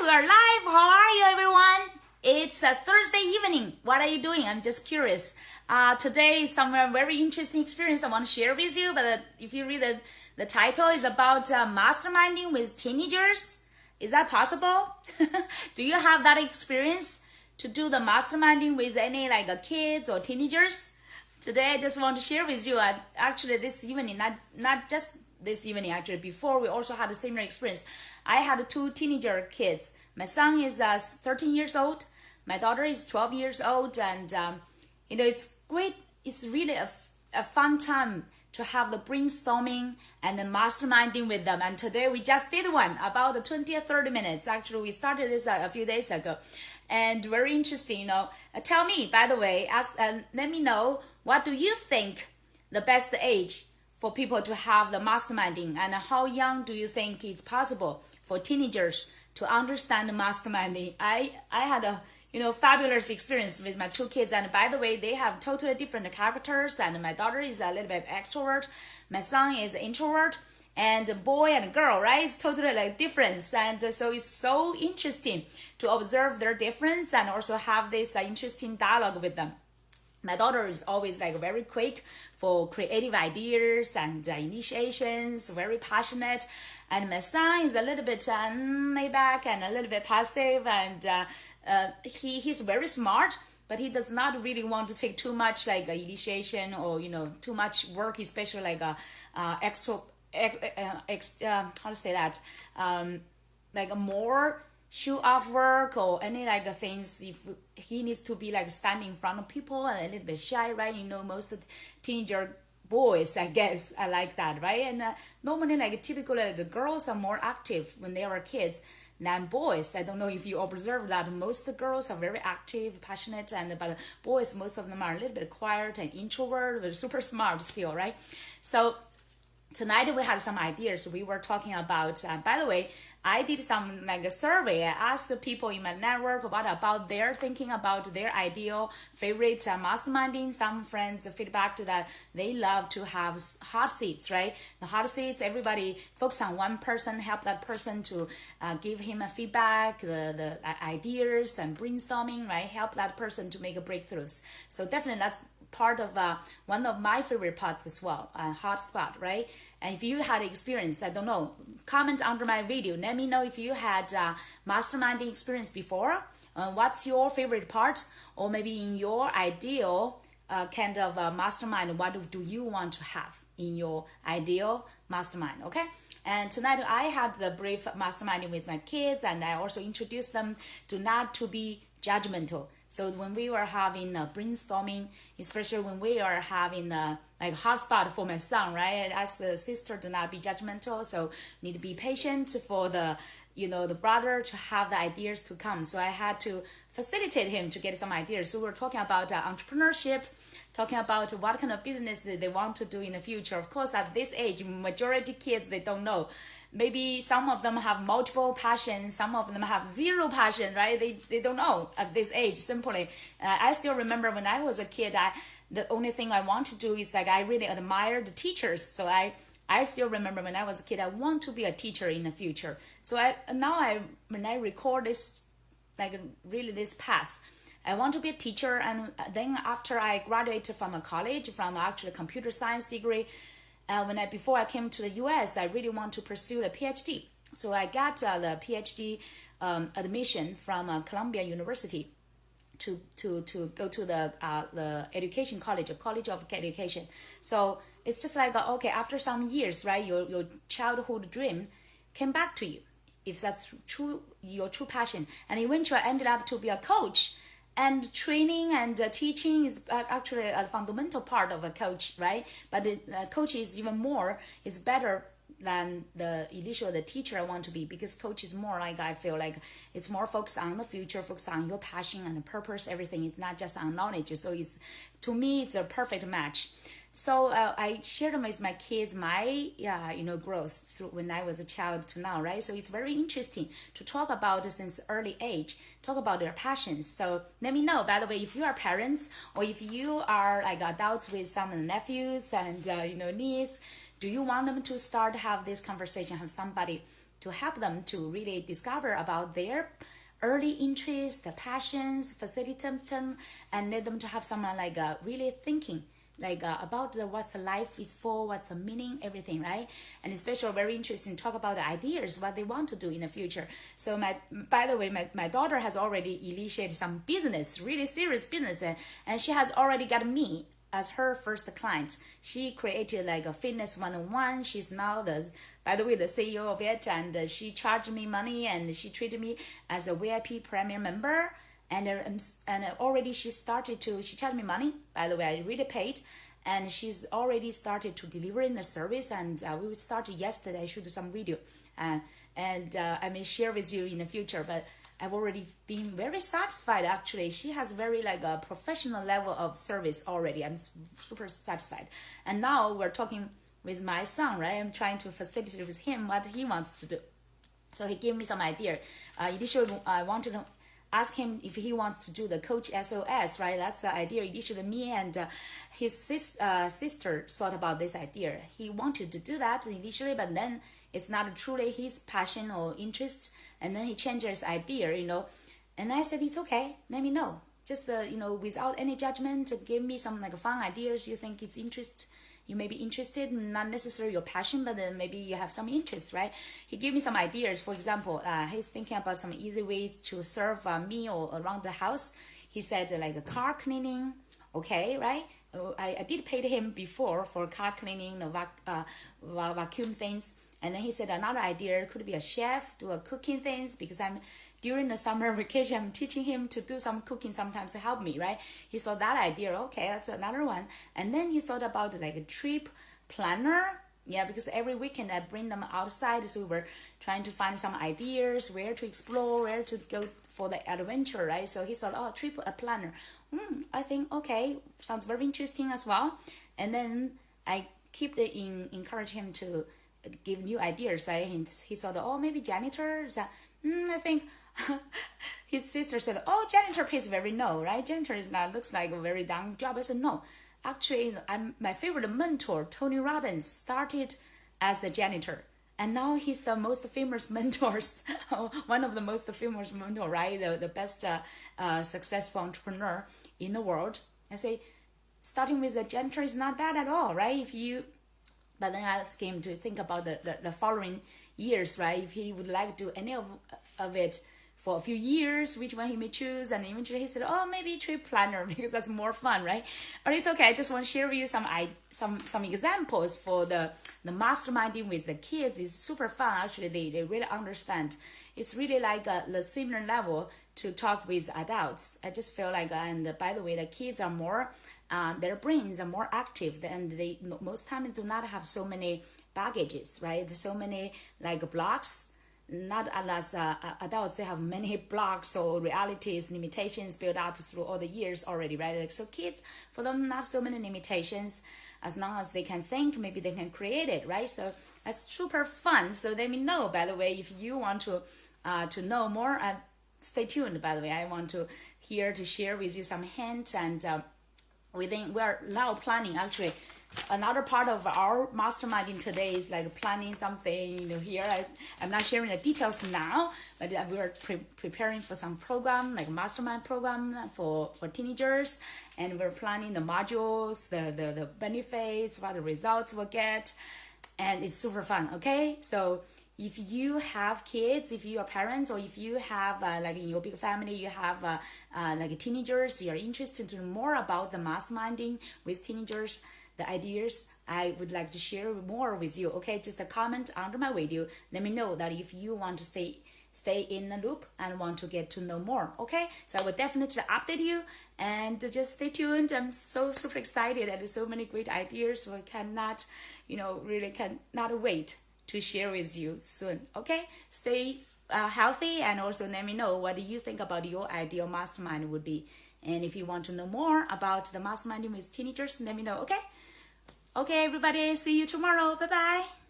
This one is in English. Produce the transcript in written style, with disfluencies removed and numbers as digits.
we are live. How are you, everyone? It's a Thursday evening. What are you doing? I'm just curious. Today is some very interesting experience I want to share with you. But if you read the title, is about masterminding with teenagers. Is that possible? Do you have that experience to do the masterminding with any kids or teenagers? Today, I just want to share with you. Actually, this evening, not just this evening. Actually, before we also had a similar experience. I had two teenager kids. My son is 13 years old. My daughter is 12 years old, and it's great. It's really a fun time to have the brainstorming and the masterminding with them. And today we just did one about 20 or 30 minutes. Actually, we started this a few days ago, and very interesting. Tell me, by the way, let me know, what do you think the best age for people to have the masterminding, and how young do you think it's possible for teenagers to understand the masterminding? I had a fabulous experience with my two kids, and by the way, they have totally different characters, and my daughter is a little bit extrovert, my son is introvert, and boy and girl, right? It's totally difference, and so it's so interesting to observe their difference and also have this interesting dialogue with them. My daughter is always very quick for creative ideas and initiations, very passionate. And my son is a little bit laid back and a little bit passive, and he's very smart, but he does not really want to take too much initiation or too much work, especially extra how to say that, a more show off work or any things. If he needs to be standing in front of people and a little bit shy, right? Most of the teenager boys, I guess, are like that, right? And normally typically the girls are more active when they are kids than boys. I don't know if you observe that most of the girls are very active, passionate, but boys, most of them are a little bit quiet and introvert, but super smart still, right? So tonight we had some ideas. We were talking about, by the way, I did some a survey. I asked the people in my network what about their thinking about their ideal favorite masterminding. Some friends feedback to that they love to have hot seats, right? The hot seats, everybody focus on one person, help that person to give him a feedback, the ideas and brainstorming, right? Help that person to make a breakthroughs. So definitely that's part of one of my favorite parts as well, hot spot, right? And if you had experience, I don't know, comment under my video. Let me know if you had masterminding experience before. What's your favorite part, or maybe in your ideal kind of mastermind, what do you want to have in your ideal mastermind? Okay. And tonight I had the brief masterminding with my kids, and I also introduced them to not to be judgmental. So when we were having brainstorming, especially when we are having hotspot for my son, right? I asked the sister to not be judgmental, so need to be patient for the the brother to have the ideas to come. So I had to facilitate him to get some ideas. So we're talking about entrepreneurship, talking about what kind of business they want to do in the future. Of course, at this age, majority kids, they don't know. Maybe some of them have multiple passions, some of them have zero passion, right? They don't know at this age, simply. I still remember when I was a kid, the only thing I want to do is I really admire the teachers. So I still remember when I was a kid, I want to be a teacher in the future. So when I record this, really this path, I want to be a teacher. And then after I graduated from a college, from actually a computer science degree, before I came to the US, I really want to pursue a PhD. So I got the PhD admission from Columbia University to go to the education college, a college of education. So it's just okay, after some years, right, your childhood dream came back to you, if that's true, your true passion. And eventually I ended up to be a coach. And training and teaching is actually a fundamental part of a coach, right? But coach is even more, it's better than the teacher I want to be, because coach is more I feel it's more focused on the future, focused on your passion and purpose, everything. It's not just on knowledge. So to me, it's a perfect match. So I shared with my kids my growth through when I was a child to now, right? So it's very interesting to talk about since early age, talk about their passions. So let me know, by the way, if you are parents or if you are adults with some nephews and nieces, do you want them to have this conversation, have somebody to help them to really discover about their early interests, passions, facilitate them, and let them to have someone like really thinking like about what the life is for, what's the meaning, everything, right? And especially very interesting talk about the ideas, what they want to do in the future. So by the way, my daughter has already initiated some business, really serious business, and she has already got me as her first client. She created like a fitness 101. She's now by the way, the CEO of it, and she charged me money and she treated me as a VIP premium member. And already she charged me money. By the way, I really paid, and she's already started to delivering the service. And we started yesterday. I should do some video, and I may share with you in the future. But I've already been very satisfied. Actually, she has very like a professional level of service already. I'm super satisfied. And now we're talking with my son, right? I'm trying to facilitate with him what he wants to do. So he gave me some idea. Initially, I wanted to ask him if he wants to do the Coach SOS, right? That's the idea. Initially, me and his sister thought about this idea. He wanted to do that initially, but then it's not truly his passion or interest. And then he changed his idea, And I said, it's okay. Let me know. Just, without any judgment, give me some like fun ideas you think it's interest. You may be interested, not necessarily your passion, but then maybe you have some interest, right? He gave me some ideas. For example, he's thinking about some easy ways to serve me or around the house. He said like a car cleaning, okay, right? I did pay him before for car cleaning, vacuum things. And then he said another idea could be a chef, do a cooking things, because during the summer vacation, I'm teaching him to do some cooking sometimes to help me, right? He saw that idea, okay, that's another one. And then he thought about like a trip planner. Yeah, because every weekend I bring them outside, so we were trying to find some ideas, where to explore, where to go for the adventure, right? So he thought, oh, trip planner. I think, okay, sounds very interesting as well. And then I keep encourage him to give new ideas, right? He thought, oh, maybe janitor. I think his sister said, oh, janitor pays very low, right? Janitor looks like a very down job. I said, no. Actually, my favorite mentor, Tony Robbins, started as the janitor. And now he's the most famous mentors, one of the most famous mentors, right? The best successful entrepreneur in the world. I say, starting with the janitor is not bad at all, right? But then I asked him to think about the following years, right? If he would like to do any of it for a few years, which one he may choose. And eventually he said, oh, maybe trip planner, because that's more fun, right? But it's okay. I just want to share with you some examples for the masterminding with the kids. Is super fun. Actually, they really understand. It's really like the similar level to talk with adults. I just feel like, and by the way, the kids are more, their brains are more active, and they most times do not have so many baggages, right? So many like blocks. Not unless adults, they have many blocks or realities, limitations built up through all the years already, right? Like, so kids, for them, not so many limitations. As long as they can think, maybe they can create it, right? So that's super fun. So let me know, by the way, if you want to know more. Stay tuned, by the way. I want to share with you some hints, and we are now planning actually. Another part of our masterminding today is like planning something, here. I'm not sharing the details now, but we are preparing for some program, like mastermind program for teenagers, and we're planning the modules, the benefits, what the results we'll get, and it's super fun, okay? So if you have kids, if you are parents, or if you have like in your big family, you have like teenagers, you're interested to know more about the masterminding with teenagers, the ideas, I would like to share more with you, okay? Just a comment under my video. Let me know that if you want to stay in the loop and want to get to know more, okay? So I will definitely update you, and just stay tuned. I'm so super excited, and so many great ideas. So I cannot, really cannot wait to share with you soon, okay? Stay healthy, and also let me know what do you think about your ideal mastermind would be. And if you want to know more about the masterminding with teenagers, let me know, okay? Okay, everybody, see you tomorrow. Bye-bye.